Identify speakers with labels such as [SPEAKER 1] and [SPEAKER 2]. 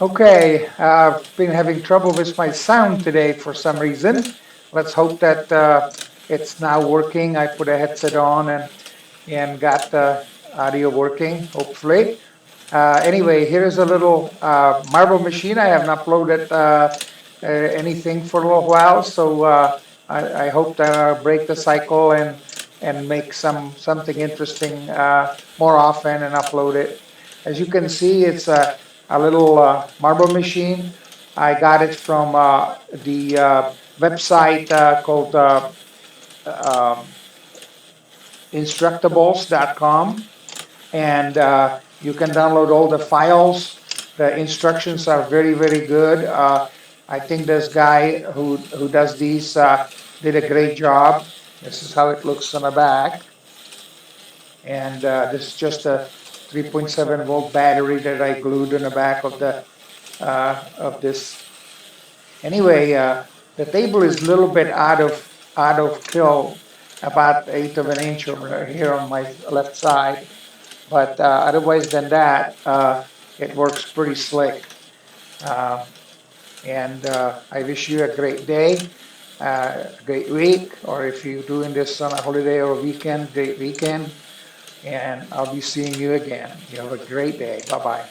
[SPEAKER 1] Okay, I've been having trouble with my sound today for some reason. Let's hope that it's now working. I put a headset on and got the audio working, hopefully. Anyway, here is a little marble machine. I haven't uploaded anything for a little while, so I hope that I'll break the cycle and make something interesting more often and upload it. As you can see, it's a little marble machine. I got it from the website called um, instructables.com, and you can download all the files. The instructions are very, very good. I think this guy who does these did a great job. This is how it looks on the back, and this is just a 3.7 volt battery that I glued in the back of this. Anyway, the table is a little bit out of kill, about eighth of an inch over here on my left side. But otherwise than that, it works pretty slick. Uh, and I wish you a great day, great week, or if you're doing this on a holiday or a weekend, great weekend. And I'll be seeing you again. You have a great day. Bye bye.